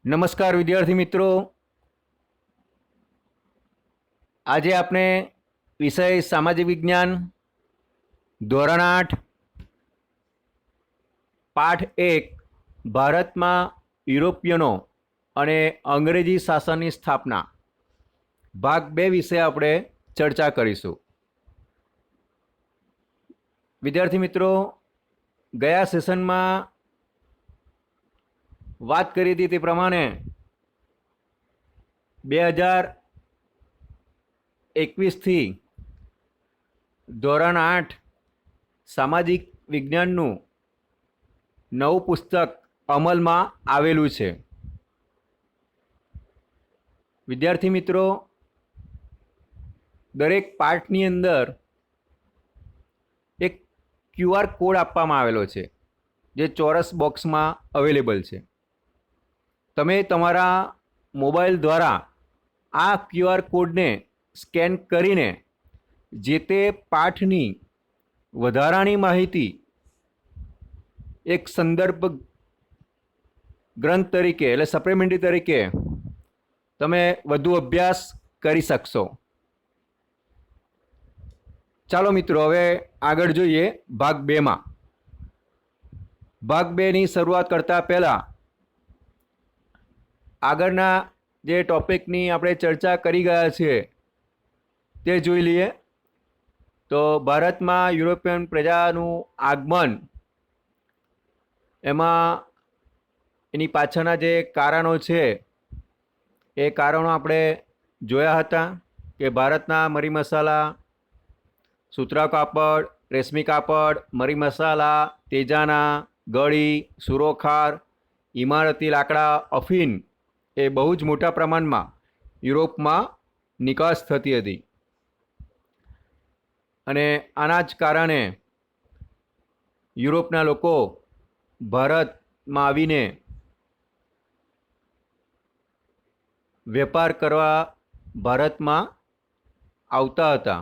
નમસ્કાર વિદ્યાર્થી મિત્રો, આજે આપણે વિષય સામાજિક વિજ્ઞાન ધોરણ 8 પાઠ 1 ભારતમાં યુરોપિયનો અને અંગ્રેજી શાસનની સ્થાપના ભાગ 2 વિશે આપણે ચર્ચા કરીશું। વિદ્યાર્થી મિત્રો, ગયા સેશનમાં વાત કરી હતી તે પ્રમાણે 2021થી ધોરણ 8 સામાજિક વિજ્ઞાનનું નવું પુસ્તક અમલમાં આવેલું છે। વિદ્યાર્થી મિત્રો, દરેક પાઠની અંદર એક QR કોડ આપવામાં આવેલો છે, જે ચોરસ બોક્સમાં અવેલેબલ છે। તમે તમારા મોબાઈલ દ્વારા આ QR કોડને સ્કેન કરીને જે તે પાઠની વધારાની માહિતી એક સંદર્ભ ગ્રંથ તરીકે એટલે સપ્લિમેન્ટરી તરીકે તમે વધુ અભ્યાસ કરી શકશો। ચાલો મિત્રો, હવે આગળ જોઈએ ભાગ 2માં। ભાગ 2ની શરૂઆત કરતાં પહેલાં આગળના જે ટોપિકની આપણે ચર્ચા કરી ગયા છીએ તે જોઈ લઈએ। તો ભારતમાં યુરોપિયન પ્રજાનું આગમન, એમાં એની પાછળના જે કારણો છે એ કારણો આપણે જોયા હતા કે ભારતના મરી મસાલા, સૂતરા કાપડ, રેશમી કાપડ, મરી મસાલા, તેજાના, ગળી, સુરોખાર, ઇમારતી લાકડા, અફીણ એ બહુ જ મોટા પ્રમાણમાં યુરોપમાં નિકાસ થતી હતી અને આના જ કારણે યુરોપના લોકો ભારતમાં આવીને વેપાર કરવા ભારતમાં આવતા હતા।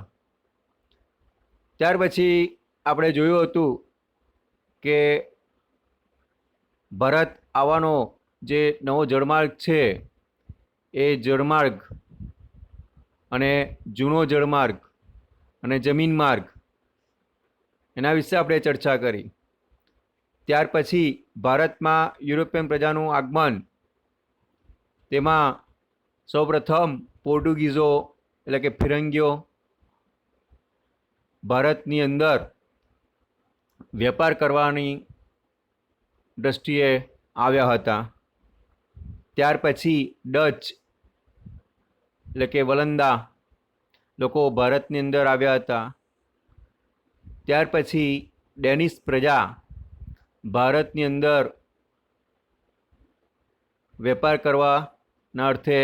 ત્યાર પછી આપણે જોયું હતું કે ભારત આવવાનો જે નવો જળમાર્ગ છે એ જળમાર્ગ અને જૂનો જળમાર્ગ અને જમીન માર્ગ, એના વિશે આપણે ચર્ચા કરી। ત્યાર પછી ભારતમાં યુરોપિયન પ્રજાનું આગમન, તેમાં સૌપ્રથમ પોર્ટુગીઝો એટલે કે ફિરંગીઓ ભારતની અંદર વેપાર કરવાની દૃષ્ટિએ આવ્યા હતા। ત્યાર પછી ડચ એટલે કે વલંદા લોકો ભારતની અંદર આવ્યા હતા। ત્યાર પછી ડેનિશ પ્રજા ભારતની અંદર વેપાર કરવાના અર્થે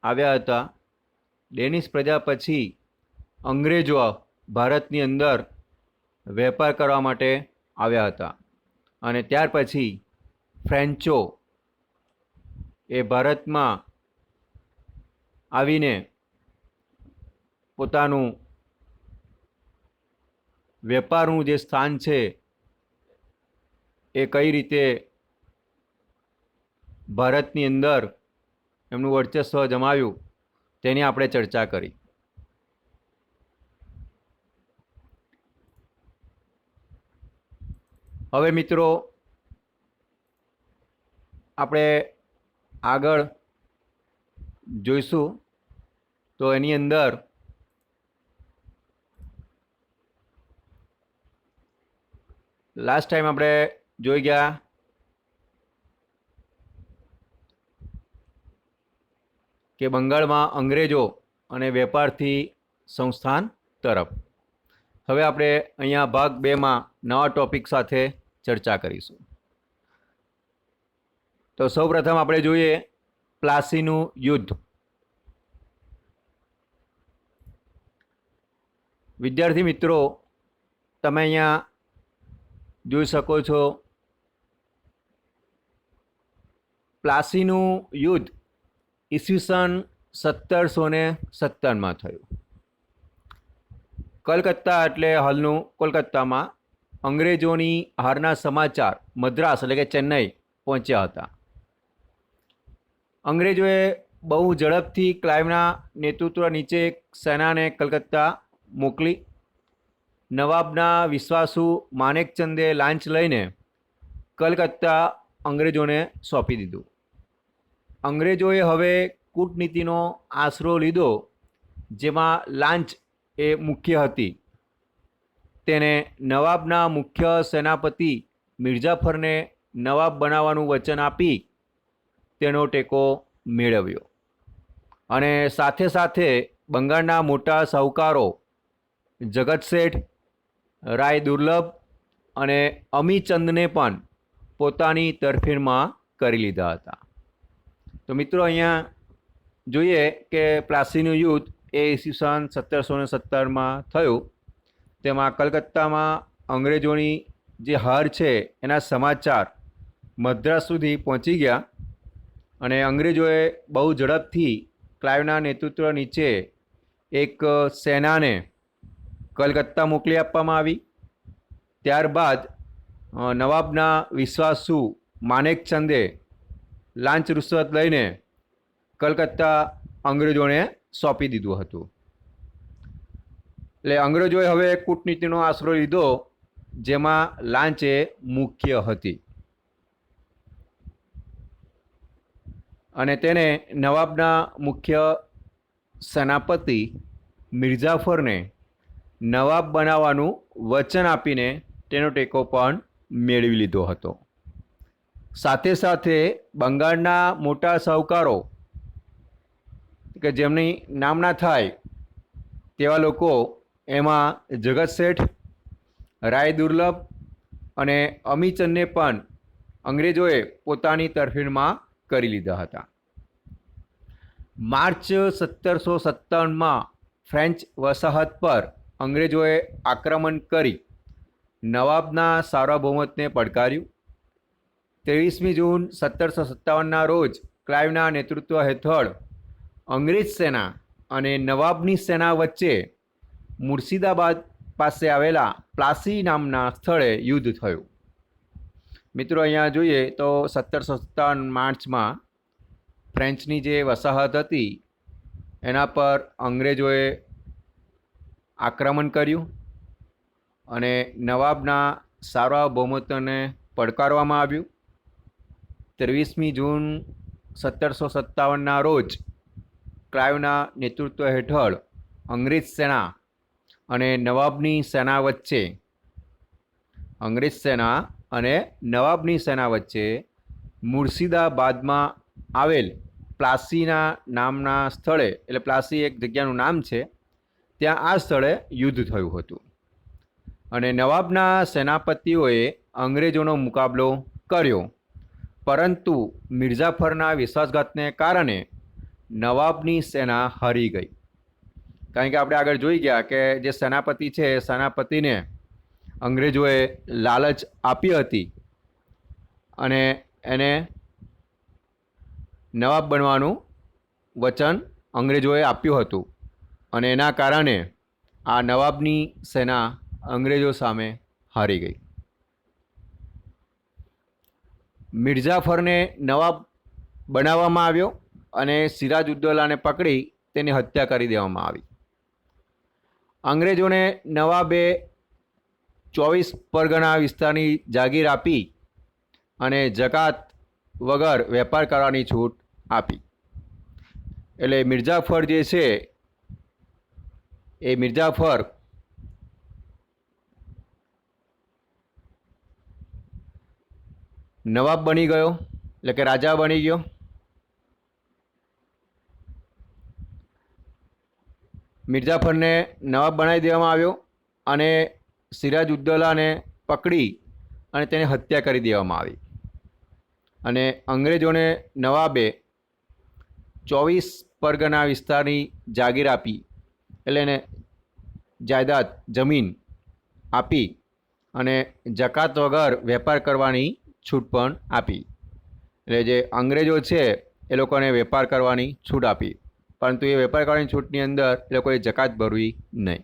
આવ્યા હતા। ડેનિશ પ્રજા પછી અંગ્રેજો ભારતની અંદર વેપાર કરવા માટે આવ્યા હતા અને ત્યાર પછી ફ્રેન્ચો એ ભારતમાં આવીને પોતાનું વેપારનું જે સ્થાન છે એ કઈ રીતે ભારતની અંદર એમનું વર્ચસ્વ જમાવ્યું તેની આપણે ચર્ચા કરી। હવે મિત્રો, આપણે આગળ જોઈશું તો એની અંદર લાસ્ટ ટાઈમ આપણે જોઈ ગયા કે બંગાળમાં અંગ્રેજો અને વેપારથી સંસ્થાન તરફ। હવે આપણે અહીંયા ભાગ 2માં નવા ટોપિક સાથે ચર્ચા કરીશું। તો સૌપ્રથમ આપણે જોઈએ પ્લાસીનું યુદ્ધ। વિદ્યાર્થી મિત્રો, તમે અહીંયા જોઈ શકો છો પ્લાસીનું યુદ્ધ ઈસવીસન 1717માં થયું। કલકત્તા એટલે હાલનું કોલકાતામાં અંગ્રેજોની હારના સમાચાર મદ્રાસ એટલે કે ચેન્નઈ પહોંચ્યા હતા। અંગ્રેજોએ બહુ ઝડપથી ક્લાઇવના નેતૃત્વ નીચે એક સેનાને કલકત્તા મોકલી. નવાબના વિશ્વાસુ માનેકચંદે લાંચ લઈને કલકત્તા અંગ્રેજોને સોંપી દીધું. અંગ્રેજોએ હવે કૂટનીતિનો આશરો લીધો, જેમાં લાંચ એ મુખ્ય હતી. તેને નવાબના મુખ્ય સેનાપતિ મિર્જાફરને નવાબ બનાવવાનું વચન આપી તેનો ટેકો મેળવ્યો. અને સાથે સાથે બંગાળના મોટા સાહુકારો જગત શેઠ, રાય દુર્લભ અને અમીચંદને પણ પોતાની તરફેણમાં કરી લીધા હતા. તો મિત્રો, અહીંયા જોઈએ કે પ્લાસીનું યુદ્ધ એ ઈસવીસન 1717માં થયું. તેમાં કલકત્તામાં અંગ્રેજોની જે હાર છે એના સમાચાર મદ્રાસ સુધી પહોંચી ગયા અને અંગ્રેજોએ બહુ ઝડપથી ક્લાઇવના નેતૃત્વ નીચે એક સેનાને કલકત્તા મોકલી આપવામાં આવી. ત્યારબાદ નવાબના વિશ્વાસુ માનેકચંદે લાંચ રૂશ્વત લઈને કલકત્તા અંગ્રેજોને સોંપી દીધું હતું. એટલે અંગ્રેજોએ હવે કૂટનીતિનો આશરો લીધો, જેમાં લાંચ એ મુખ્ય હતી. અને તેને નવાબના મુખ્ય સેનાપતિ મિર્જાફરને નવાબ બનાવવાનું વચન આપીને તેનો ટેકો પણ મેળવી લીધો હતો. સાથે સાથે બંગાળના મોટા સાહુકારો કે જેમની નામના થાય તેવા લોકો, એમાં જગત શેઠ, રાય દુર્લભ અને અમીચંદને પણ અંગ્રેજોએ પોતાની તરફેણમાં કરી લીધા હતા. માર્ચ 1757માં ફ્રેન્ચ વસાહત પર અંગ્રેજોએ આક્રમણ કરી નવાબના સાર્વભૌમત્વને પડકાર્યું. 23મી જૂન 1757ના રોજ ક્લાઇવના નેતૃત્વ હેઠળ અંગ્રેજ સેના અને નવાબની સેના વચ્ચે મુર્શિદાબાદ પાસે આવેલા પ્લાસી નામના સ્થળે યુદ્ધ થયું. મિત્રો, અહીંયા જોઈએ તો 1757 માર્ચમાં ફ્રેન્ચની જે વસાહત હતી એના પર અંગ્રેજોએ આક્રમણ કર્યું અને નવાબના સાર્વભૌમત્વને પડકારવામાં આવ્યું. 23મી જૂન 1757ના રોજ ક્લાઇવના નેતૃત્વ હેઠળ અંગ્રેજ સેના અને નવાબની સેના વચ્ચે મુર્શિદાબાદમાં આવેલ પ્લાસીના નામના સ્થળે, એટલે પ્લાસી એક જગ્યાનું નામ છે, ત્યાં આ સ્થળે યુદ્ધ થયું હતું. અને નવાબના સેનાપતિઓએ અંગ્રેજોનો મુકાબલો કર્યો, પરંતુ મિર્જાફરના વિશ્વાસઘાતને કારણે નવાબની સેના હારી ગઈ. કારણ કે આપણે આગળ જોઈ ગયા કે જે સેનાપતિ છે એ સેનાપતિને અંગ્રેજોએ લાલચ આપી હતી અને એને નવાબ બનવાનું વચન અંગ્રેજોએ આપ્યું હતું. અને એના કારણે આ નવાબની સેના અંગ્રેજો સામે હારી ગઈ. મિર્જાફરને નવાબ બનાવવામાં આવ્યો અને સિરાજઉદ્દૌલાને પકડી તેની હત્યા કરી દેવામાં આવી. અંગ્રેજોને નવાબે 24 પરગણા વિસ્તારની જાગીર આપી અને જકાત વગર વેપાર કરવાની છૂટ આપી. એટલે મિર્જાફર જે છે એ મિર્જાફર નવાબ બની ગયો, એટલે કે રાજા બની ગયો. મિર્જાફરને નવાબ બનાવી દેવામાં આવ્યો અને સિરાજઉદ્દૌલાને પકડી અને તેની હત્યા કરી દેવામાં આવી. અને અંગ્રેજોને નવાબે 24 પરગણા વિસ્તારની જાગીર આપી, એટલે એને જાયદાદ જમીન આપી અને જકાત વગર વેપાર કરવાની છૂટ પણ આપી. એટલે જે અંગ્રેજો છે એ લોકોને વેપાર કરવાની છૂટ આપી, પરંતુ એ વેપાર કરવાની છૂટની અંદર એ લોકોએ જકાત ભરવી નહીં.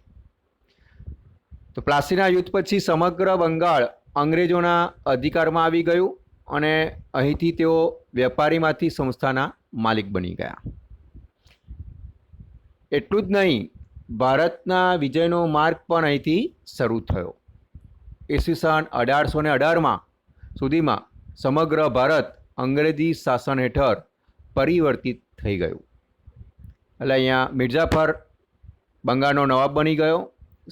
તો પ્લાસીના યુદ્ધ પછી સમગ્ર બંગાળ અંગ્રેજોના અધિકારમાં આવી ગયું અને અહીંથી તેઓ વેપારીમાંથી સંસ્થાના માલિક બની ગયા. એટલું જ નહીં, ભારતના વિજયનો માર્ગ પણ અહીંથી શરૂ થયો. ઈસવીસન 1818 સુધીમાં સમગ્ર ભારત અંગ્રેજી શાસન હેઠળ પરિવર્તિત થઈ ગયું. એટલે અહીંયા મિર્જાફર બંગાળનો નવાબ બની ગયો.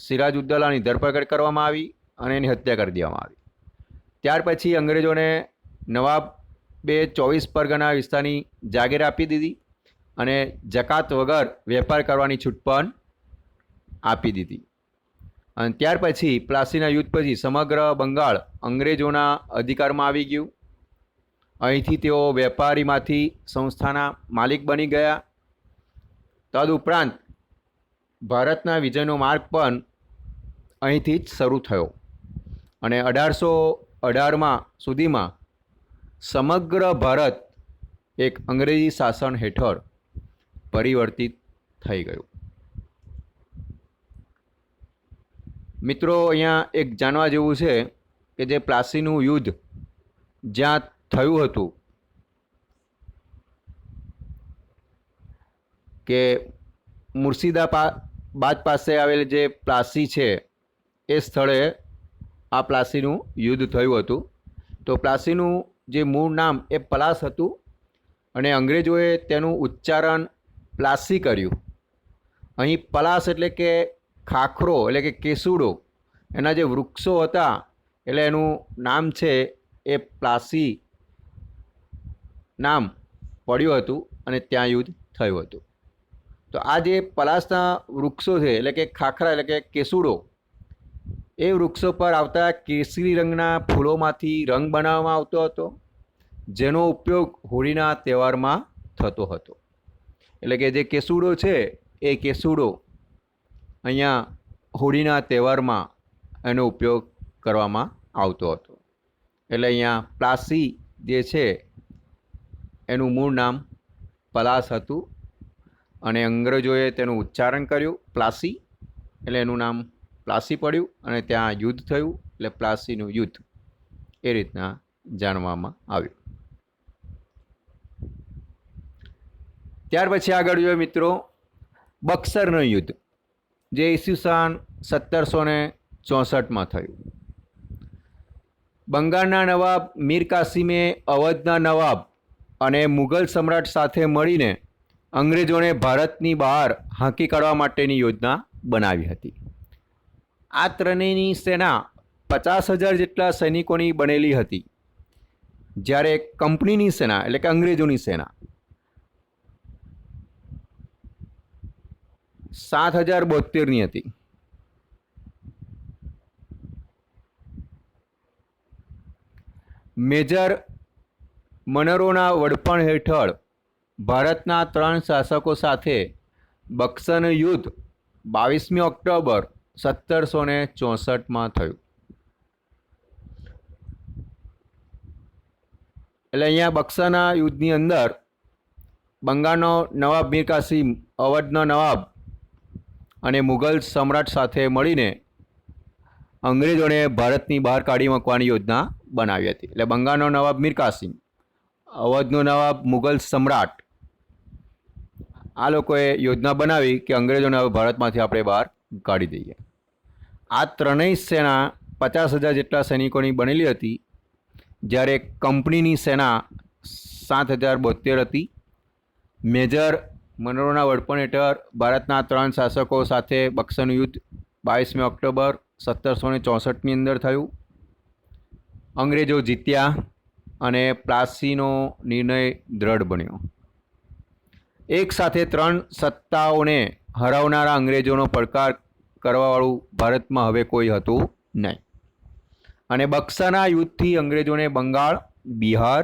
સિરાજઉદ્દૌલાની ધરપકડ કરવામાં આવી અને એની હત્યા કરી દેવામાં આવી. ત્યાર પછી અંગ્રેજોને નવાબે 24 પરગના વિસ્તારની જાગીર આપી દીધી અને જકાત વગર વેપાર કરવાની છૂટ પણ આપી દીધી. અને ત્યાર પછી પ્લાસીના યુદ્ધ પછી સમગ્ર બંગાળ અંગ્રેજોના અધિકારમાં આવી ગયું. અહીંથી તેઓ વેપારીમાંથી સંસ્થાના માલિક બની ગયા. તદુપરાંત ભારતના વિજયનો માર્ગ પણ અહીંથી જ શરૂ થયો અને 1818 સુધીમાં સમગ્ર ભારત એક અંગ્રેજી શાસન હેઠળ પરિવર્તિત થઈ ગયું. મિત્રો, અહીંયા એક જાણવા જેવું છે કે જે પ્લાસીનું યુદ્ધ જ્યાં થયું હતું કે મુર્શિદાબાદ પાસે આવેલ જે પ્લાસી છે એ સ્થળે આ પ્લાસીનું યુદ્ધ થયું હતું. તો પ્લાસીનું જે મૂળ નામ એ પલાસ હતું અને અંગ્રેજોએ તેનું ઉચ્ચારણ પ્લાસી કર્યું. અહીં પલાસ એટલે કે ખાખરો એટલે કે કેસુડો, એના જે વૃક્ષો હતા એટલે એનું નામ છે એ પ્લાસી નામ પડ્યું હતું અને ત્યાં યુદ્ધ થયું હતું. તો આ જે પલાસના વૃક્ષો છે એટલે કે ખાખરા એટલે કે કેસુડો, એ વૃક્ષો પર આવતા કેસરી રંગના ફૂલોમાંથી રંગ બનાવવામાં આવતો હતો, જેનો ઉપયોગ હોળીના તહેવારમાં થતો હતો. એટલે કે જે કેસુડો છે એ કેસુડો અહીંયા હોળીના તહેવારમાં એનો ઉપયોગ કરવામાં આવતો હતો. એટલે અહીંયા પ્લાસી જે છે એનું મૂળ નામ પલાસ હતું અને અંગ્રેજોએ તેનું ઉચ્ચારણ કર્યું પ્લાસી, એટલે એનું નામ પ્લાસી પડ્યું અને ત્યાં યુદ્ધ થયું એટલે પ્લાસીનું યુદ્ધ એ રીતના જાણવામાં આવ્યું. ત્યાર પછી આગળ જોઈએ મિત્રો બક્સરનું યુદ્ધ, જે ઈસવીસન 1764 થયું. બંગાળના નવાબ મીર કાસિમે અવધના નવાબ અને મુઘલ સમ્રાટ સાથે મળીને અંગ્રેજોને ભારતની બહાર હાંકી કાઢવા માટેની યોજના બનાવી હતી. આ ત્રણેયની સેના 50,000 જેટલા સૈનિકોની બનેલી હતી, જ્યારે કંપનીની સેના એટલે કે અંગ્રેજોની સેના 7,072ની હતી. મેજર મનરોના વડપણ હેઠળ ભારતના 3 શાસકો સાથે બક્સરનું યુદ્ધ 22મી ઓક્ટોબર 1764 થયું. એટલે અહીંયા બક્સરના યુદ્ધની અંદર બંગાળનો નવાબ મીર કાસિમ અવધનો નવાબ અને મુઘલ સમ્રાટ સાથે મળીને અંગ્રેજોને ભારતની બહાર કાઢી મૂકવાની યોજના બનાવી હતી. એટલે બંગાળનો નવાબ મીર કાસિમ, અવધનો નવાબ, મુઘલ સમ્રાટ, આ લોકોએ યોજના બનાવી કે અંગ્રેજોને હવે ભારતમાંથી આપણે બહાર કાઢી દઈએ. આ ત્રણેય સેના 50,000 જેટલા સૈનિકોની બનેલી હતી, જ્યારે કંપનીની સેના 7,072 હતી. મેજર મનરોના વડપણ હેઠળ ભારતના 3 શાસકો સાથે બક્સરનું યુદ્ધ 22મી ઓક્ટોબર 1764ની અંદર થયું. અંગ્રેજો જીત્યા અને પ્લાસીનો નિર્ણય દ્રઢ બન્યો. એક સાથે 3 સત્તાઓને હરાવનારા અંગ્રેજોનો પડકાર કરવાવાળું ભારતમાં હવે કોઈ હતું નહીં. અને બક્સરના યુદ્ધથી અંગ્રેજોને બંગાળ, બિહાર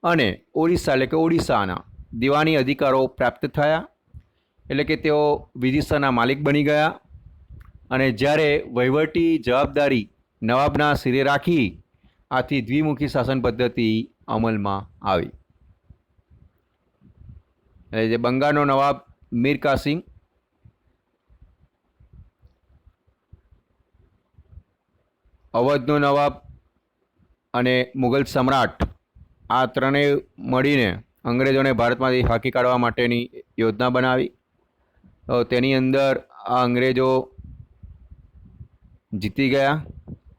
અને ઓરિસ્સા એટલે કે ઓડિશાના દીવાની અધિકારો પ્રાપ્ત થયા. એટલે કે તેઓ વિદિશાના માલિક બની ગયા અને જ્યારે વહીવટી જવાબદારી નવાબના સિરે રાખી આથી દ્વિમુખી શાસન પદ્ધતિ અમલમાં આવી. એટલે જે બંગાળનો નવાબ મીર કાસિમ, અવધનો નવાબ અને મુઘલ સમ્રાટ, આ ત્રણેય મળીને અંગ્રેજોને ભારતમાંથી હાંકી કાઢવા માટેની યોજના બનાવી. તેની અંદર આ અંગ્રેજો જીતી ગયા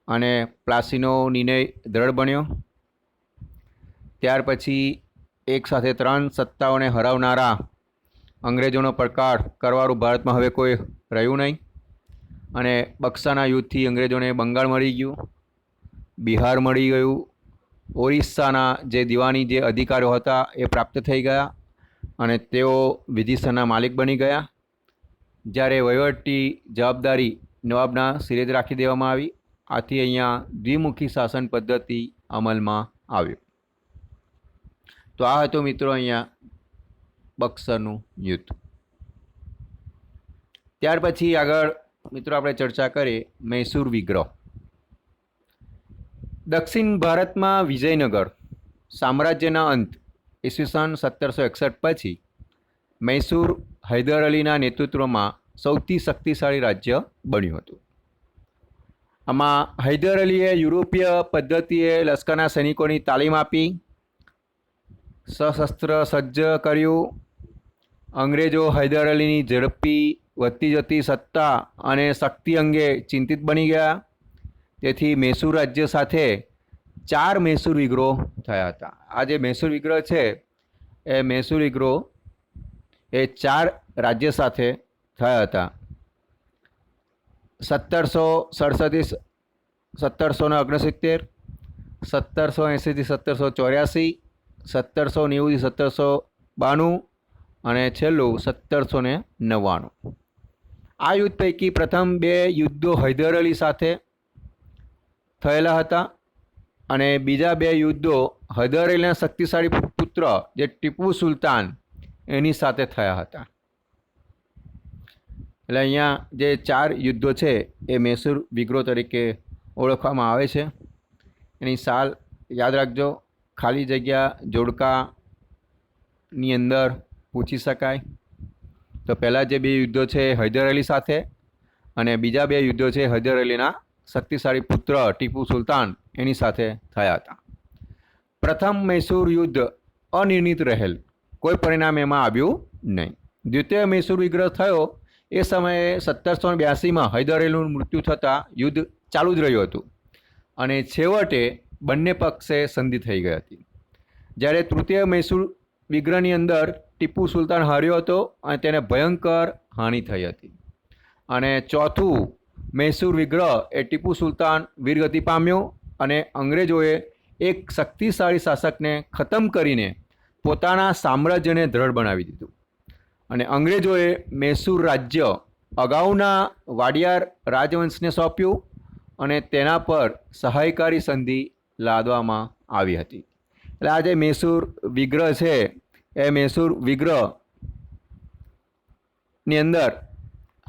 અને પ્લાસીનો નિર્ણય દ્રઢ બન્યો. ત્યાર પછી એક સાથે 3 સત્તાઓને હરાવનારા અંગ્રેજોનો પડકાર કરવાળું ભારતમાં હવે કોઈ રહ્યું નહીં અને બક્સાના યુદ્ધથી અંગ્રેજોને બંગાળ મળી ગયું, બિહાર મળી ગયું, ઓરિસ્સાના જે દિવાની જે અધિકારીઓ હતા એ પ્રાપ્ત થઈ ગયા અને તેઓ વિધિસરના માલિક બની ગયા. જ્યારે વહીવટી જવાબદારી નવાબના સિરે જ રાખી દેવામાં આવી. આથી અહીંયા દ્વિમુખી શાસન પદ્ધતિ અમલમાં આવ્યો. તો આ હતું મિત્રો અહીંયા બક્સરનું યુદ્ધ. ત્યાર પછી આગળ મિત્રો આપણે ચર્ચા કરીએ મૈસૂર વિગ્રહ. દક્ષિણ ભારતમાં વિજયનગર સામ્રાજ્યના અંત ઈસવીસન 1761 પછી મૈસૂર હૈદર અલીના નેતૃત્વમાં સૌથી શક્તિશાળી રાજ્ય બન્યું હતું. આમાં હૈદર અલીએ યુરોપીય પદ્ધતિએ લશ્કરના સૈનિકોની તાલીમ આપી, સશસ્ત્ર સજ્જ કર્યું. અંગ્રેજો હૈદર અલીની ઝડપી વધતી જતી સત્તા અને શક્તિ અંગે ચિંતિત બની ગયા. તેથી મૈસૂર રાજ્ય સાથે 4 મૈસૂર વિગ્રહ થયા હતા. આ જે મૈસૂર વિગ્રહ છે એ મૈસૂર વિગ્રહ એ 4 રાજ્ય સાથે થયા હતા. 1767 1769, 1780 1784, 1790 1792 અને છેલ્લું 1799. આ યુદ્ધ પૈકી પ્રથમ 2 યુદ્ધો હૈદર અલી સાથે થયેલા હતા અને બીજા 2 યુદ્ધો હૈદર અલીના શક્તિશાળી પુત્ર જે ટીપુ સુલતાન એની સાથે થયા હતા. એટલે અહીંયા જે 4 યુદ્ધો છે એ મૈસૂર વિગ્રહ તરીકે ઓળખવામાં આવે છે. એની સાલ યાદ રાખજો, ખાલી જગ્યા જોડકાની અંદર પૂછી શકાય. તો પહેલાં જે 2 યુદ્ધો છે હૈદર અલી સાથે અને બીજા 2 યુદ્ધો છે હૈદર અલીના શક્તિશાળી પુત્ર ટીપુ સુલતાન એની સાથે થયા હતા. પ્રથમ મૈસૂર યુદ્ધ અનિર્ણિત રહેલ, કોઈ પરિણામ એમાં આવ્યું નહીં. દ્વિતીય મૈસૂર વિગ્રહ થયો એ સમયે 1782માં હૈદર અલીનું મૃત્યુ થતાં યુદ્ધ ચાલુ જ રહ્યું હતું અને છેવટે બંને પક્ષે સંધિ થઈ ગઈ હતી. જ્યારે તૃતીય મૈસૂર વિગ્રહની અંદર ટીપુ સુલતાન હાર્યો હતો અને તેને ભયંકર હાનિ થઈ હતી. અને ચોથું મૈસૂર વિગ્રહ એ ટીપુ સુલતાન વીરગતિ પામ્યો અને અંગ્રેજોએ એક શક્તિશાળી શાસકને ખતમ કરીને પોતાના સામ્રાજ્યને દ્રઢ બનાવી દીધું અને અંગ્રેજોએ મૈસૂર રાજ્ય અગાઉના વાડિયાર રાજવંશને સોંપ્યું અને તેના પર સહાયકારી સંધિ લાદવામાં આવી હતી. એટલે આ જે મૈસૂર વિગ્રહ છે એ મૈસૂર વિગ્રહની અંદર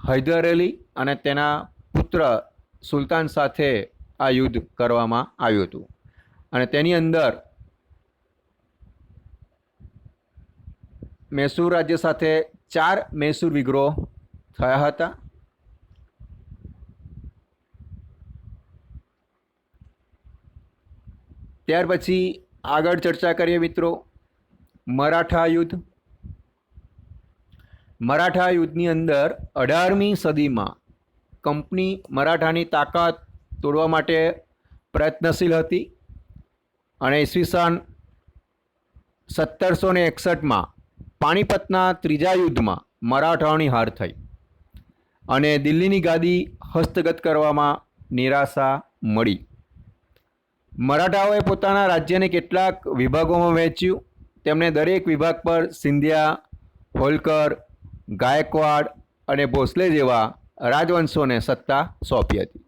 હૈદર અલી અને તેના પુત્ર સુલતાન સાથે આ યુદ્ધ કરવામાં આવ્યું હતું અને તેની અંદર મૈસૂર રાજ્ય સાથે 4 મૈસૂર વિગ્રહ થયા હતા. ત્યાર પછી આગળ ચર્ચા કરીએ મિત્રો મરાઠા યુદ્ધ. મરાઠા યુદ્ધની અંદર 18મી સદીમાં કંપની મરાઠાની તાકાત તોડવા માટે પ્રયત્નશીલ હતી અને ઈસવીસન 1761માં પાણીપતના ત્રીજા યુદ્ધમાં મરાઠાઓની હાર થઈ અને દિલ્હીની ગાદી હસ્તગત કરવામાં નિરાશા મળી. મરાઠાઓએ પોતાના રાજ્યને કેટલાક વિભાગોમાં વહેંચ્યું. તેમણે દરેક વિભાગ પર સિંધિયા, હોલકર, ગાયકવાડ અને ભોસલે જેવા રાજવંશોને સત્તા સોંપી હતી.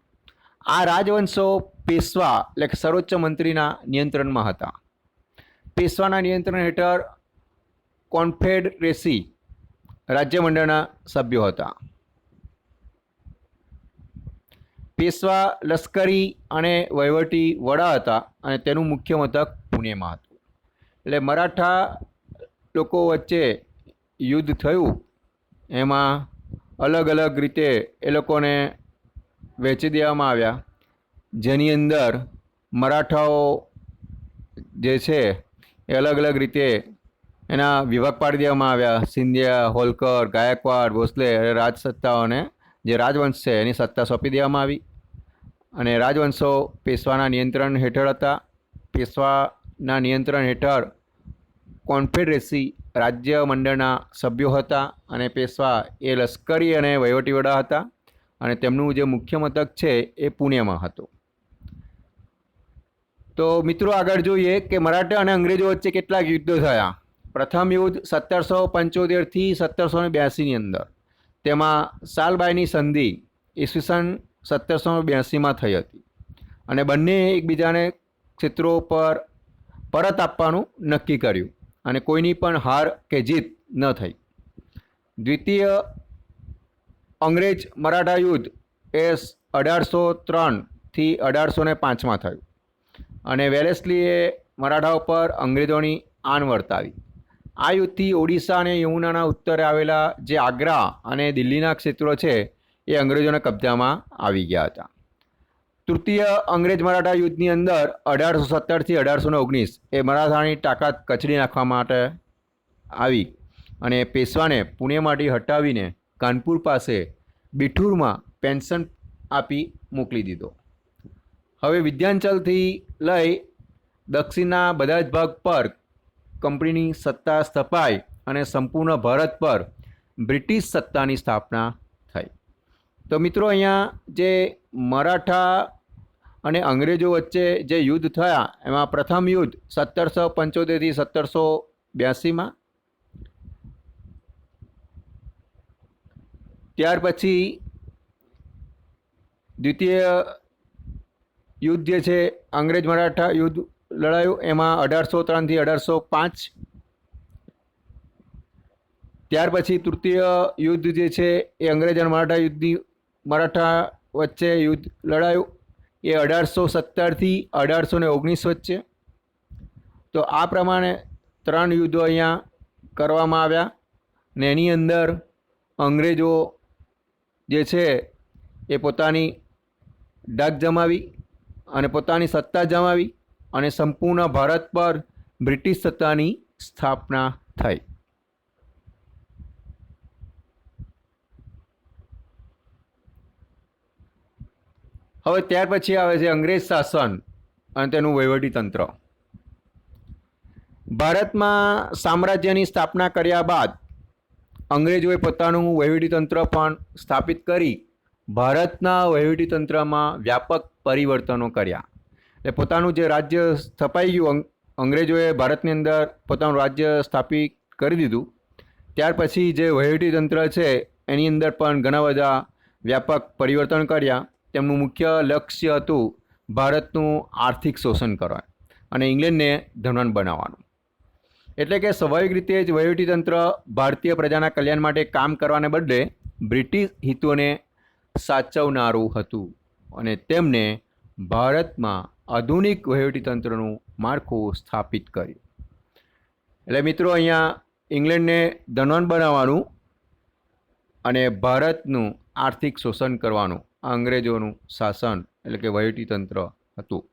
આ રાજવંશો પેશવા એટલે કે સર્વોચ્ચ મંત્રીના નિયંત્રણમાં હતા. પેશવાના નિયંત્રણ હેઠળ કોન્ફેડરેસી રાજ્યમંડળના સભ્યો હતા. પેશવા લશ્કરી અને વહીવટી વડા હતા અને તેનું મુખ્ય મથક પુણેમાં હતું. એટલે મરાઠા લોકો વચ્ચે યુદ્ધ થયું એમાં અલગ અલગ રીતે એ લોકોને વહેંચી દેવામાં આવ્યા, જેની અંદર મરાઠાઓ જે છે એ અલગ અલગ રીતે એના વિભાગ પાડી દેવામાં આવ્યા. સિંધિયા, હોલકર, ગાયકવાડ, ભોસલે રાજસત્તાઓને જે રાજવંશ છે એની સત્તા સોંપી દેવામાં આવી અને રાજવંશો પેશવાના નિયંત્રણ હેઠળ હતા. પેશવાના નિયંત્રણ હેઠળ કોન્ફેડરેસી રાજ્ય મંડળના સભ્યો હતા અને પેશવા એ લશ્કરી અને વહીવટી વડા હતા અને તેમનું જે મુખ્ય મથક છે એ પુણેમાં હતું. તો મિત્રો આગળ જોઈએ કે મરાઠા અને અંગ્રેજો વચ્ચે કેટલાક યુદ્ધો થયા. પ્રથમ યુદ્ધ 1775થી 1782ની અંદર, તેમાં સાલબાઈની સંધિ ઈસવીસન 1782માં થઈ હતી અને બંને એકબીજાને ક્ષેત્રો પર પરત આપવાનું નક્કી કર્યું અને કોઈની પણ હાર કે જીત ન થઈ. દ્વિતીય અંગ્રેજ મરાઠા યુદ્ધ એ 1803થી 1805માં થયું અને વેલેસ્લીએ મરાઠાઓ પર અંગ્રેજોની આણ વર્તાવી. આ યુદ્ધથી ઓડિશા અને યમુનાના ઉત્તરે આવેલા જે આગ્રા અને દિલ્હીના ક્ષેત્રો છે એ અંગ્રેજોના કબજામાં આવી ગયા હતા. તૃતીય અંગ્રેજ મરાઠા યુદ્ધની અંદર 1817થી 1819 એ મરાઠાની તાકાત કચડી નાખવા માટે આવી અને પેશવાને પુણેમાંથી હટાવીને કાનપુર પાસે બિઠુરમાં પેન્શન આપી મોકલી દીધો. હવે વિધ્યાંચલથી લઈ દક્ષિણના બધા જ ભાગ પર કંપનીની સત્તા સ્થપાઈ અને સંપૂર્ણ ભારત પર બ્રિટિશ સત્તાની સ્થાપના થઈ. તો મિત્રો અહીંયા જે મરાઠા અને અંગ્રેજો વચ્ચે જે યુદ્ધ થયા એમાં પ્રથમ યુદ્ધ 1775થી 1782માં, ત્યાર પછી દ્વિતીય યુદ્ધ જે છે અંગ્રેજ મરાઠા યુદ્ધ લડાયું એમાં 1803થી 1805. ત્યાર પછી તૃતીય યુદ્ધ જે છે એ અંગ્રેજ અને મરાઠા વચ્ચે યુદ્ધ લડાયું એ 1817થી 1819 વચ્ચે. તો આ પ્રમાણે 3 યુદ્ધો અહીંયા કરવામાં આવ્યા ને એની અંદર અંગ્રેજો જે છે એ પોતાની ડાક જમાવી અને પોતાની સત્તા જમાવી અને સંપૂર્ણ ભારત પર બ્રિટિશ સત્તાની સ્થાપના થઈ. હવે ત્યાર પછી આવે છે અંગ્રેજ શાસન અને તેનું વહીવટીતંત્ર. ભારતમાં સામ્રાજ્યની સ્થાપના કર્યા બાદ અંગ્રેજોએ પોતાનું વહીવટીતંત્ર પણ સ્થાપિત કરી ભારતના વહીવટીતંત્રમાં વ્યાપક પરિવર્તનો કર્યા. એટલે પોતાનું જે રાજ્ય સ્થપાઈ ગયું, અંગ્રેજોએ ભારતની અંદર પોતાનું રાજ્ય સ્થાપિત કરી દીધું. ત્યાર પછી જે વહીવટીતંત્ર છે એની અંદર પણ ઘણા બધા વ્યાપક પરિવર્તન કર્યા. તેમનું મુખ્ય લક્ષ્ય હતું ભારતનું આર્થિક શોષણ કરવાનું અને ઇંગ્લેન્ડને ધનવાન બનાવવાનું. એટલે કે સ્વાભાવિક રીતે જ વહીવટીતંત્ર ભારતીય પ્રજાના કલ્યાણ માટે કામ કરવાને બદલે બ્રિટિશ હિતોને સાચવનારું હતું અને તેમને ભારતમાં આધુનિક વહીવટીતંત્રનું માળખું સ્થાપિત કર્યું. એટલે મિત્રો અહીંયા ઇંગ્લેન્ડને ધનવાન બનાવવાનું અને ભારતનું આર્થિક શોષણ કરવાનું અંગ્રેજોનું શાસન એટલે કે વહીવટીતંત્ર હતું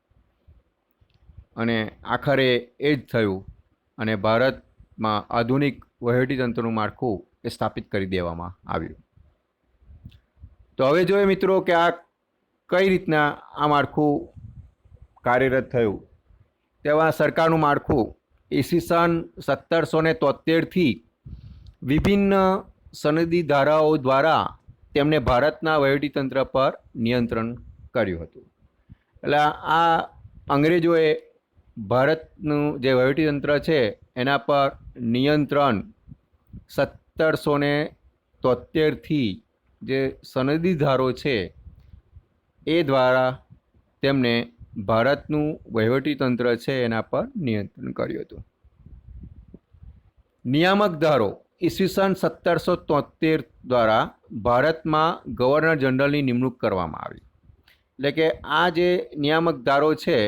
અને આખરે એ જ થયું અને ભારતમાં આધુનિક વહીવટીતંત્રનું માળખું એ સ્થાપિત કરી દેવામાં આવ્યું. તો હવે જોઈએ મિત્રો કે આ કઈ રીતના આ માળખું કાર્યરત થયું. તેમાં સરકારનું માળખું ઈસવીસન 1773થી વિભિન્ન સનદી ધારાઓ દ્વારા તેમણે ભારતના વહીવટીતંત્ર પર નિયંત્રણ કર્યું હતું. એટલે આ અંગ્રેજોએ ભારતનું જે વહીવટીતંત્ર છે એના પર નિયંત્રણ 1773થી જે સનદી ધારો છે એ દ્વારા તેમણે ભારતનું વહીવટીતંત્ર છે એના પર નિયંત્રણ કર્યું હતું. નિયામક ધારો ઈસવીસન 1773 દ્વારા ભારતમાં ગવર્નર જનરલની નિમણૂક કરવામાં આવી. એટલે કે આ જે નિયામક ધારો છે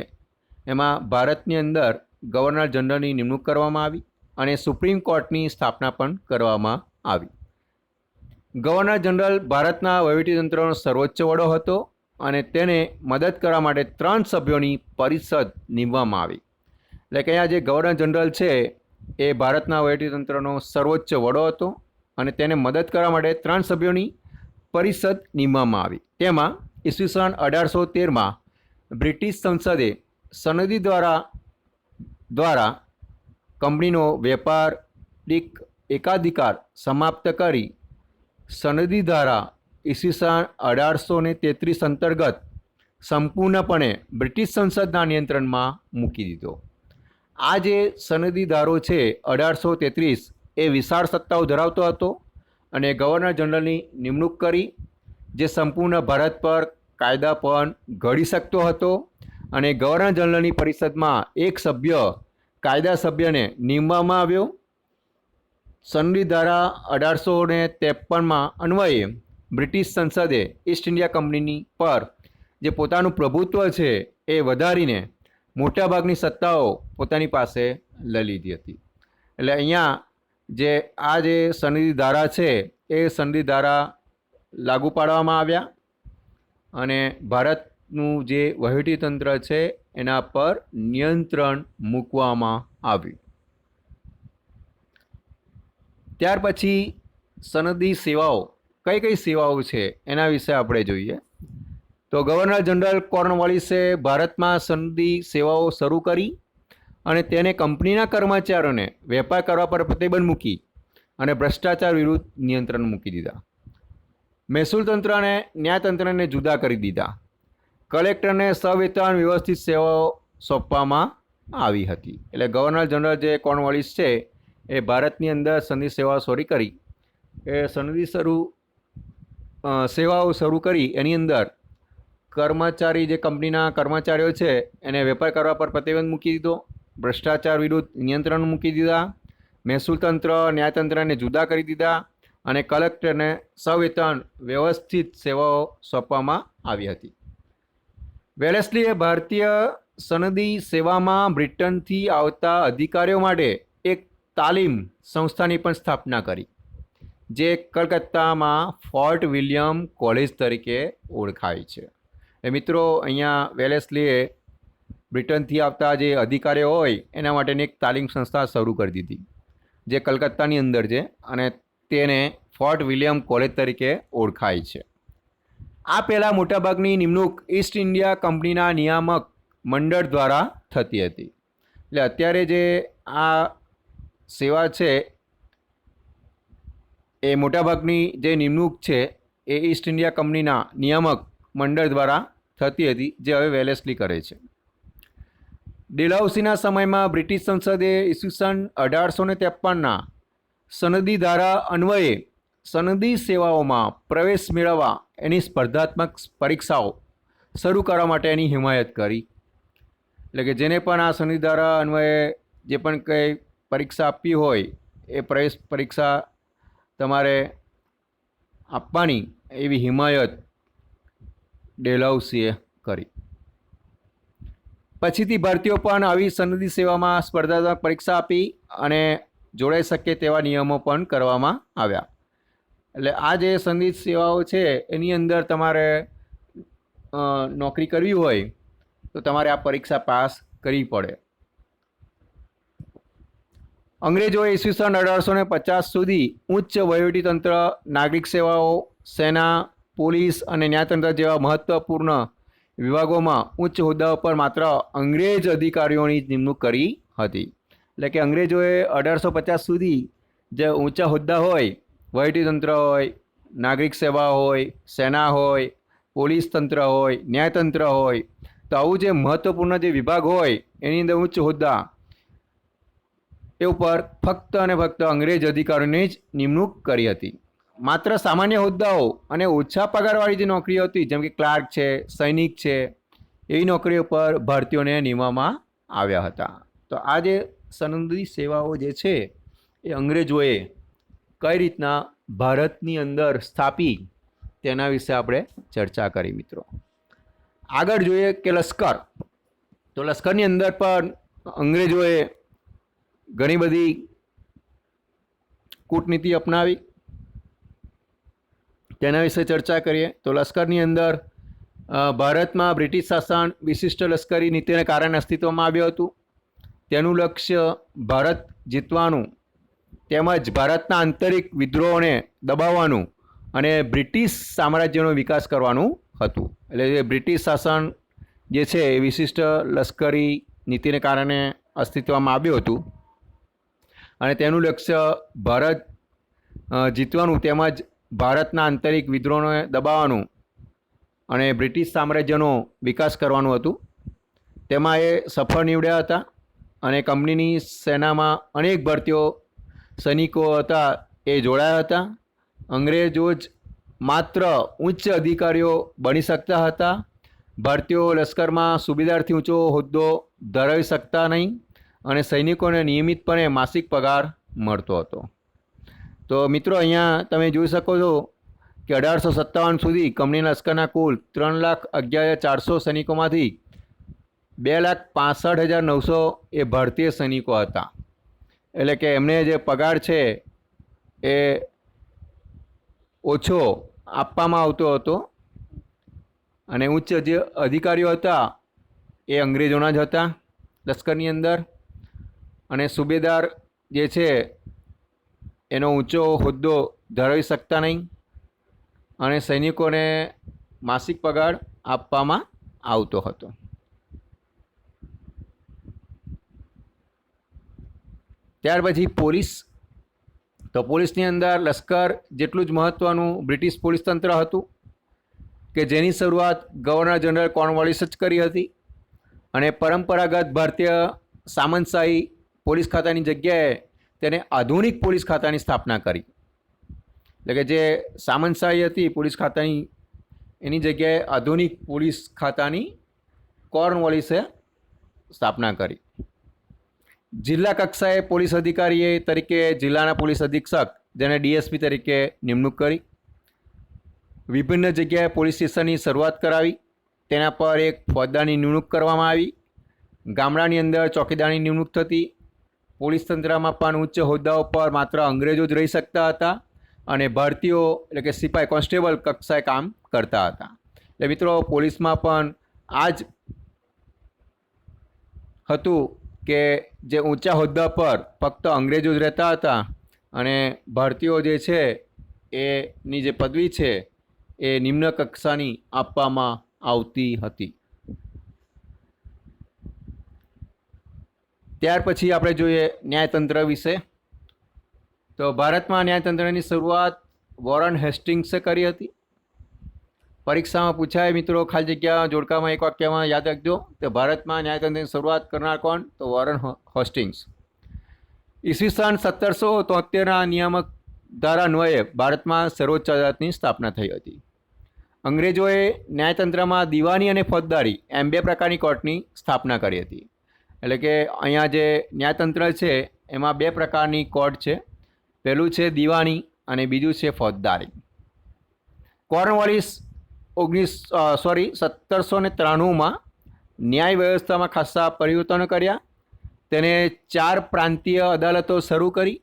એમાં ભારતની અંદર ગવર્નર જનરલની નિમણૂક કરવામાં આવી અને સુપ્રીમ કોર્ટની સ્થાપના પણ કરવામાં આવી. ગવર્નર જનરલ ભારતના વહીવટીતંત્રનો સર્વોચ્ચ વડો હતો અને તેને મદદ કરવા માટે 3 સભ્યોની પરિષદ નીમવામાં આવી. એટલે કે અહીંયા જે ગવર્નર જનરલ છે એ ભારતના વહીવટીતંત્રનો સર્વોચ્ચ વડો હતો અને તેને મદદ કરવા માટે 3 સભ્યોની પરિષદ નિમવામાં આવી. તેમાં ઈસવીસન 1813માં બ્રિટિશ સંસદે સનદી દ્વારા કંપનીનો વેપારિક એકાધિકાર સમાપ્ત કરી સનદી ધારા ઈસવીસન 1833 અંતર્ગત સંપૂર્ણપણે બ્રિટિશ સંસદના નિયંત્રણમાં મૂકી દીધો. આ જે સનદી ધારો છે 1833 એ વિશાળ સત્તાઓ ધરાવતો હતો અને ગવર્નર જનરલની નિમણૂક કરી, જે સંપૂર્ણ ભારત પર કાયદા પણ ઘડી શકતો હતો અને ગવર્નર જનરલની પરિષદમાં એક સભ્ય કાયદા સભ્યને નિમવામાં આવ્યો. સનદી ધારા 1853માં અન્વયે બ્રિટિશ સંસદે ઈસ્ટ ઇન્ડિયા કંપનીની પર જે પોતાનું પ્રભુત્વ છે એ વધારીને મોટાભાગની સત્તાઓ પોતાની પાસે લઈ લીધી હતી. એટલે અહીંયા જે સનદી ધારા છે એ સનદી ધારા લાગુ પાડવામાં આવ્યા અને ભારતનું જે વહીવટીતંત્ર છે એના પર નિયંત્રણ મૂકવામાં આવ્યું. ત્યાર પછી સનદી સેવાઓ કઈ કઈ સેવાઓ છે એના વિશે આપણે જોઈએ. તો ગવર્નર જનરલ કોર્નવાલિસે ભારતમાં સનદી સેવાઓ શરૂ કરી અને તેને કંપનીના કર્મચારીઓને વેપાર કરવા પર પ્રતિબંધ મૂકી અને ભ્રષ્ટાચાર વિરુદ્ધ નિયંત્રણ મૂકી દીધા. મહેસૂલ તંત્ર અને ન્યાયતંત્રને જુદા કરી દીધા. કલેક્ટરને સવેતન વ્યવસ્થિત સેવાઓ સોંપવામાં આવી હતી. એટલે ગવર્નર જનરલ જે કોર્નવાલિસ છે એ ભારતની અંદર સનદી સેવાઓ શરૂ કરી. એ સનદી સેવાઓ શરૂ કરી એની અંદર કર્મચારી જે કંપનીના કર્મચારીઓ છે એને વેપાર કરવા પર પ્રતિબંધ મૂકી દીધો, ભ્રષ્ટાચાર વિરુદ્ધ નિયંત્રણ મૂકી દીધા, મહેસૂલ તંત્ર ન્યાયતંત્રને જુદા કરી દીધા અને કલેક્ટરને સવેતન વ્યવસ્થિત સેવાઓ સોંપવામાં આવી હતી. વેલેસ્લીએ ભારતીય સનદી સેવામાં બ્રિટનથી આવતા અધિકારીઓ માટે એક તાલીમ સંસ્થાની પણ સ્થાપના કરી, જે કલકત્તામાં ફોર્ટ વિલિયમ કોલેજ તરીકે ઓળખાય છે. મિત્રો, અહીંયા વેલેસ્લીએ બ્રિટનથી આવતા જે અધિકારીઓ હોય એના માટેની એક તાલીમ સંસ્થા શરૂ કરી દીધી, જે કલકત્તાની અંદર છે અને તેને ફોર્ટ વિલિયમ કોલેજ તરીકે ઓળખાય છે. આ પહેલાં મોટાભાગની નિમણૂક ઈસ્ટ ઇન્ડિયા કંપનીના નિયામક મંડળ દ્વારા થતી હતી. એટલે અત્યારે જે આ સેવા છે એ મોટાભાગની જે નિમણૂક છે એ ઈસ્ટ ઇન્ડિયા કંપનીના નિયામક મંડળ દ્વારા થતી હતી, જે હવે વેલેસ્લી કરે છે. ડેલહાઉસીના સમયમાં બ્રિટિશ સંસદે ઈસવીસન 1853ના સનદી ધારા અન્વયે સનદી સેવાઓમાં પ્રવેશ મેળવવા એની સ્પર્ધાત્મક પરીક્ષાઓ શરૂ કરવા માટે એની હિમાયત કરી. એટલે કે જેને પણ આ સનદી ધારા અન્વયે જે પણ કંઈ પરીક્ષા આપવી હોય એ પ્રવેશ પરીક્ષા તમારે આપવાની એવી હિમાયત ડેલહાઉસીએ કરી. પછીથી ભારતીયો પણ આવી સનદી સેવામાં સ્પર્ધાત્મક પરીક્ષા આપી અને જોડાઈ શકે તેવા નિયમો પણ કરવામાં આવ્યા. એટલે આ જે સનદી સેવાઓ છે એની અંદર તમારે નોકરી કરવી હોય તો તમારે આ પરીક્ષા પાસ કરવી પડે. અંગ્રેજોએ ઈસવીસન 1850 સુધી ઉચ્ચ વહીવટીતંત્ર, નાગરિક સેવાઓ, સેના, પોલીસ અને ન્યાયતંત્ર જેવા મહત્ત્વપૂર્ણ વિભાગોમાં ઉચ્ચ હોદ્દાઓ પર માત્ર અંગ્રેજ અધિકારીઓની જ નિમણૂક કરી હતી. એટલે કે અંગ્રેજોએ 1850 સુધી જે ઊંચા હોદ્દા હોય, વહીવટીતંત્ર હોય, નાગરિક સેવા હોય, સેના હોય, પોલીસ તંત્ર હોય, ન્યાયતંત્ર હોય, તો આવું જે મહત્ત્વપૂર્ણ જે વિભાગ હોય એની અંદર ઉચ્ચ હોદ્દા એ ઉપર ફક્ત અને ફક્ત અંગ્રેજ અધિકારીઓની જ નિમણૂક કરી હતી. માત્ર સામાન્ય હોદ્દાઓ અને ઓછા પગારવાળી જે નોકરીઓ હતી, જેમ કે ક્લાર્ક છે, સૈનિક છે, એવી નોકરીઓ પર ભારતીયોને નિમવામાં આવ્યા હતા. તો આ જે સનદી સેવાઓ જે છે એ અંગ્રેજોએ કઈ રીતના ભારતની અંદર સ્થાપી તેના વિશે આપણે ચર્ચા કરી. મિત્રો, આગળ જોઈએ કે લશ્કર. તો લશ્કરની અંદર પણ અંગ્રેજોએ ઘણી બધી કૂટનીતિ અપનાવી, તેના વિશે ચર્ચા કરીએ. તો લશ્કરની અંદર ભારતમાં બ્રિટિશ શાસન વિશિષ્ટ લશ્કરી નીતિને કારણે અસ્તિત્વમાં આવ્યું હતું. તેનું લક્ષ્ય ભારત જીતવાનું તેમજ ભારતના આંતરિક વિદ્રોહોને દબાવવાનું અને બ્રિટિશ સામ્રાજ્યનો વિકાસ કરવાનું હતું. એટલે જે બ્રિટિશ શાસન જે છે એ વિશિષ્ટ લશ્કરી નીતિને કારણે અસ્તિત્વમાં આવ્યું હતું અને તેનું લક્ષ્ય ભારત જીતવાનું તેમજ ભારતના આંતરિક વિદ્રોહોને દબાવવાનું અને બ્રિટિશ સામ્રાજ્યનો વિકાસ કરવાનું હતું. તેમાં એ સફળ નીવડ્યા હતા અને કંપનીની સેનામાં અનેક ભરતીઓ સૈનિકો હતા એ જોડાયા હતા. અંગ્રેજો જ માત્ર ઉચ્ચ અધિકારીઓ બની શકતા હતા. ભારતીયો લશ્કરમાં સુબેદારથી ઊંચો હોદ્દો ધરાવી શકતા નહીં અને સૈનિકોને નિયમિતપણે માસિક પગાર મળતો હતો. તો મિત્રો અહીંયા તમે જોઈ શકો છો કે 1857 સુધી કંપનીના લશ્કરના કુલ 3,11,400 સૈનિકોમાંથી 2,65,900 એ ભારતીય સૈનિકો હતા. એટલે કે એમને જે પગાર છે એ ઓછો આપવામાં આવતો હતો અને ઉચ્ચ જે અધિકારીઓ હતા એ અંગ્રેજોના જ હતા લશ્કરની અંદર અને સુબેદાર જે છે એનો ઊંચો હોદ્દો ધરાવી શકતા નહીં અને સૈનિકોને માસિક પગાર આપવામાં આવતો હતો. ત્યાર પછી પોલીસ. તો પોલીસની અંદર લશ્કર જેટલું જ મહત્ત્વનું બ્રિટિશ પોલીસ તંત્ર હતું કે જેની શરૂઆત ગવર્નર જનરલ કોર્નવાલિસ જ કરી હતી અને પરંપરાગત ભારતીય સામંતશાહી પોલીસ ખાતાની જગ્યાએ તેને આધુનિક પોલીસ ખાતાની સ્થાપના કરી. એટલે કે જે સામંતશાહી હતી પોલીસ ખાતાની એની જગ્યાએ આધુનિક પોલીસ ખાતાની કોર્નવાલિસે સ્થાપના કરી. જિલ્લા કક્ષાએ પોલીસ અધિકારીએ તરીકે જિલ્લાના પોલીસ અધિક્ષક જેને ડીએસપી તરીકે નિમણૂક કરી. વિભિન્ન જગ્યાએ પોલીસ સ્ટેશનની શરૂઆત કરાવી. તેના પર એક ફોજદારની નિમણૂક કરવામાં આવી. ગામડાની અંદર ચોકીદારની નિમણૂક થતી. પોલીસ તંત્રમાં પણ ઉચ્ચ હોદ્દાઓ પર માત્ર અંગ્રેજો જ રહી શકતા હતા અને ભારતીયો એટલે કે સિપાઈ કોન્સ્ટેબલ કક્ષાએ કામ કરતા હતા. એટલે મિત્રો પોલીસમાં પણ આ જ હતું કે જે ઊંચા હોદ્દા પર ફક્ત અંગ્રેજો જ રહેતા હતા અને ભારતીયો જે છે એની જે પદવી છે એ નિમ્ન કક્ષાની આપવામાં આવતી હતી. ત્યાર પછી આપણે જોઈએ ન્યાયતંત્ર વિશે. તો ભારતમાં ન્યાયતંત્રની શરૂઆત વોરન હેસ્ટિંગ્સે કરી હતી. પરીક્ષામાં પૂછાય મિત્રો, ખાલી જગ્યા જોડકામાં એક વાક્યમાં યાદ રાખજો કે ભારતમાં ન્યાયતંત્રની શરૂઆત કરનાર કોણ? તો વોરન હેસ્ટિંગ્સ. ઈસવીસન 1773ના નિયામક ધારા અન્વયે ભારતમાં સર્વોચ્ચ અદાલતની સ્થાપના થઈ હતી. અંગ્રેજોએ ન્યાયતંત્રમાં દીવાની અને ફોજદારી એમ બે પ્રકારની કોર્ટની સ્થાપના કરી હતી. એટલે કે અહીંયા જે ન્યાયતંત્ર છે એમાં બે પ્રકારની કોર્ટ છે. પહેલું છે દીવાની અને બીજું છે ફોજદારી. કોર્નવાલિસ 1793માં ન્યાય વ્યવસ્થામાં ખાસ્સા પરિવર્તનો કર્યા. તેને 4 પ્રાંતીય અદાલતો શરૂ કરી.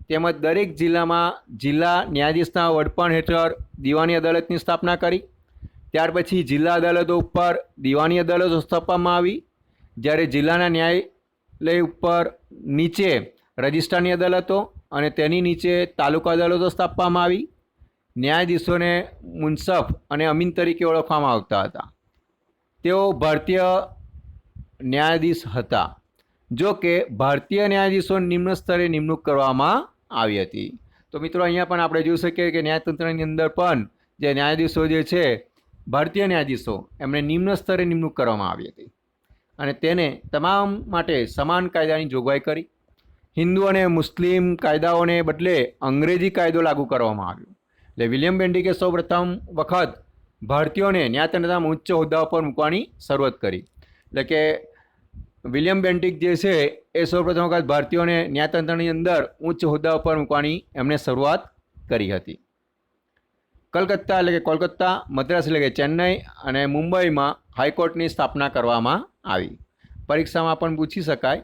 તેમજ દરેક જિલ્લામાં જિલ્લા ન્યાયાધીશના વડપણ હેઠળ દીવાની અદાલતની સ્થાપના કરી. ત્યાર પછી જિલ્લા અદાલતો ઉપર દીવાની અદાલતો સ્થાપવામાં આવી. જ્યારે જિલ્લાના ન્યાયાલય ઉપર નીચે રજિસ્ટ્રારની અદાલતો અને તેની નીચે તાલુકા અદાલતો સ્થાપવામાં આવી. ન્યાયાધીશોને મુનસફ અને અમીન તરીકે ઓળખવામાં આવતા હતા. તેઓ ભારતીય ન્યાયાધીશ હતા. જો કે ભારતીય ન્યાયાધીશોની નિમ્ન સ્તરે નિમણૂક કરવામાં આવી હતી. તો મિત્રો અહીંયા પણ આપણે જોઈ શકીએ કે ન્યાયતંત્રની અંદર પણ જે ન્યાયાધીશો જે છે ભારતીય ન્યાયાધીશો એમને નિમ્ન સ્તરે નિમણૂક કરવામાં આવી હતી અને તેને તમામ માટે સમાન કાયદાની જોગવાઈ કરી. હિન્દુ અને મુસ્લિમ કાયદાઓને બદલે અંગ્રેજી કાયદો લાગુ કરવામાં આવ્યો. એટલે વિલિયમ બેન્ટિકે સૌપ્રથમ વખત ભારતીયોને ન્યાયતંત્રના ઉચ્ચ હોદ્દાઓ પર મૂકવાની શરૂઆત કરી. એટલે કે વિલિયમ બેન્ટિક જે છે એ સૌપ્રથમ વખત ભારતીયોને ન્યાયતંત્રની અંદર ઉચ્ચ હોદ્દાઓ પર મૂકવાની એમણે શરૂઆત કરી હતી. કલકત્તા એટલે કે કોલકાતા, મદ્રાસ એટલે કે ચેન્નઈ અને મુંબઈમાં હાઈકોર્ટની સ્થાપના કરવામાં આવી. પરીક્ષામાં પણ પૂછી શકાય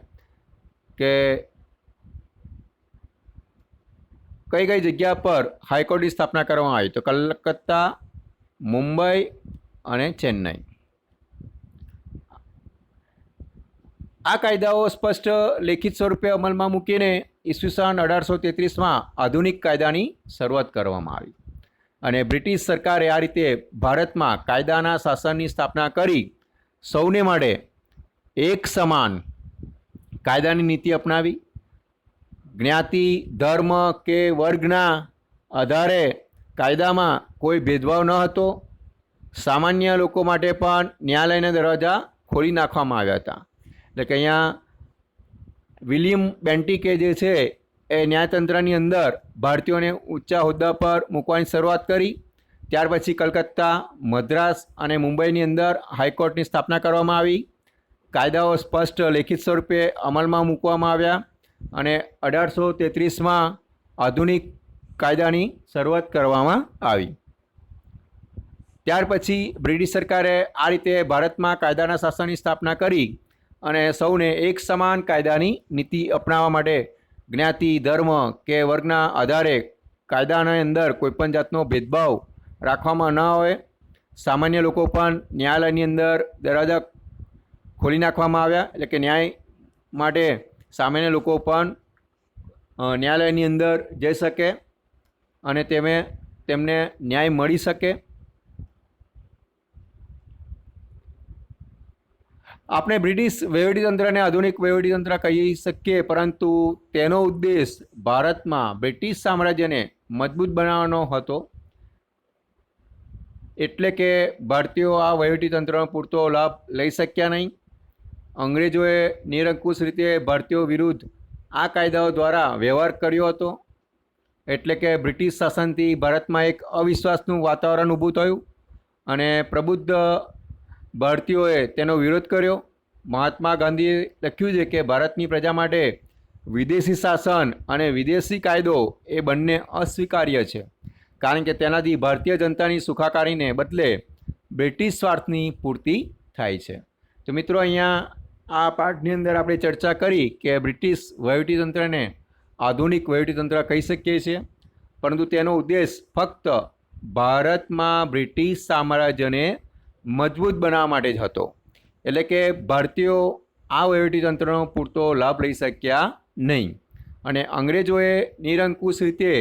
કે કઈ કઈ જગ્યા પર હાઈકોર્ટની સ્થાપના કરવામાં આવી? તો કલકત્તા, મુંબઈ અને ચેન્નઈ. આ કાયદાઓ સ્પષ્ટ લેખિત સ્વરૂપે અમલમાં મૂકીને ઈસવીસન 1833માં આધુનિક કાયદાની શરૂઆત કરવામાં આવી અને બ્રિટિશ સરકારે આ રીતે ભારતમાં કાયદાના શાસનની સ્થાપના કરી સૌને માટે એક સમાન કાયદાની નીતિ અપનાવી. જ્ઞાતિ, ધર્મ કે વર્ગના આધારે કાયદામાં કોઈ ભેદભાવ ન હતો. સામાન્ય લોકો માટે પણ ન્યાયાલયના દરવાજા ખોલી નાખવામાં આવ્યા હતા. એટલે કે અહીંયા વિલિયમ બેન્ટિકે જે છે એ ન્યાયતંત્રની અંદર ભારતીયોને ઊંચા હોદ્દા પર મૂકવાની શરૂઆત કરી. ત્યાર પછી કલકત્તા, મદ્રાસ અને મુંબઈની અંદર હાઈકોર્ટની સ્થાપના કરવામાં આવી. કાયદાઓ સ્પષ્ટ લેખિત સ્વરૂપે અમલમાં મૂકવામાં આવ્યા અને 1833માં આધુનિક કાયદાની શરૂઆત કરવામાં આવી. ત્યાર પછી બ્રિટિશ સરકારે આ રીતે ભારતમાં કાયદાના શાસનની સ્થાપના કરી અને સૌને એક સમાન કાયદાની નીતિ અપનાવવા માટે જ્ઞાતિ, ધર્મ કે વર્ગના આધારે કાયદાના અંદર કોઈપણ જાતનો ભેદભાવ રાખવામાં ન આવે. સામાન્ય લોકો પણ ન્યાયાલયની અંદર દરવાજા ખોલી નાખવામાં આવ્યા. એટલે કે ન્યાય માટે સામાન્ય લોકો પણ ન્યાયાલયની અંદર જઈ શકે અને તેમને ન્યાય મળી શકે. આપણે બ્રિટિશ વહીવટીતંત્રને આધુનિક વહીવટીતંત્ર કહી શકીએ, પરંતુ તેનો ઉદ્દેશ ભારતમાં બ્રિટિશ સામ્રાજ્યને મજબૂત બનાવવાનો હતો. એટલે કે ભારતીયો આ વહીવટીતંત્રનો પૂરતો લાભ લઈ શક્યા નહીં. અંગ્રેજોએ નિરંકુશ રીતે ભારતીયો વિરુદ્ધ આ કાયદાઓ દ્વારા વ્યવહાર કર્યો હતો. એટલે કે બ્રિટિશ શાસનથી ભારતમાં એક અવિશ્વાસનું વાતાવરણ ઊભું થયું અને પ્રબુદ્ધ ભારતીયોએ તેનો વિરોધ કર્યો. મહાત્મા ગાંધીએ લખ્યું છે કે ભારતની પ્રજા માટે વિદેશી શાસન અને વિદેશી કાયદો એ બંને અસ્વીકાર્ય છે, કારણ કે તેનાથી ભારતીય જનતાની સુખાકારીને બદલે બ્રિટિશ સ્વાર્થની પૂર્તિ થાય છે. તો મિત્રો, અહીંયા આ પાઠની અંદર આપણે ચર્ચા કરી કે બ્રિટિશ વહીવટીતંત્રને આધુનિક વહીવટીતંત્ર કહી શકીએ છીએ, પરંતુ તેનો ઉદ્દેશ ફક્ત ભારતમાં બ્રિટિશ સામ્રાજ્યને મજબૂત બનાવવા માટે જ હતો. એટલે કે ભારતીયો આ વહીવટીતંત્રનો પૂરતો લાભ લઈ શક્યા નહીં અને અંગ્રેજોએ નિરંકુશ રીતે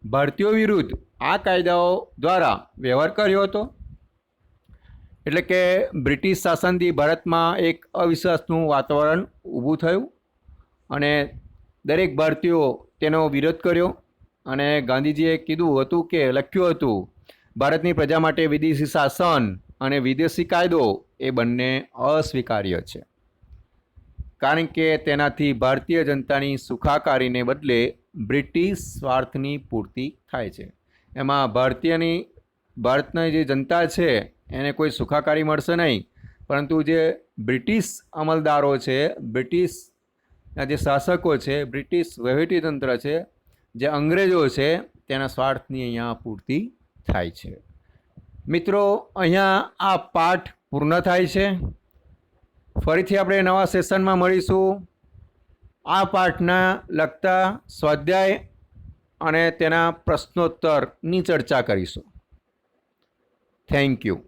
ભારતીયો વિરુદ્ધ આ કાયદાઓ દ્વારા વ્યવહાર કર્યો હતો. એટલે કે બ્રિટિશ શાસનથી ભારતમાં એક અવિશ્વાસનું વાતાવરણ ઊભું થયું અને દરેક ભારતીયો તેનો વિરોધ કર્યો અને ગાંધીજીએ કીધું હતું કે લખ્યું હતું, ભારતની પ્રજા માટે વિદેશી શાસન અને વિદેશી કાયદો એ બંને અસ્વીકાર્ય છે, કારણ કે તેનાથી ભારતીય જનતાની સુખાકારીને બદલે બ્રિટિશ સ્વાર્થની પૂર્તિ થાય છે. એમાં ભારતની જે જનતા છે એને કોઈ સુખાકારી મળશે નહીં, પરંતુ જે બ્રિટિશ અમલદારો છે, બ્રિટિશના જે શાસકો છે, બ્રિટિશ વહીવટીતંત્ર છે, જે અંગ્રેજો છે, તેના સ્વાર્થની અહીંયા પૂર્તિ થાય છે. મિત્રો, અહીંયા આ પાઠ પૂર્ણ થાય છે. ફરીથી આપણે નવા સેશનમાં મળીશું. આ પાઠના લગતા સ્વાધ્યાય અને તેના પ્રશ્નોત્તરની ચર્ચા કરીશું. Thank you.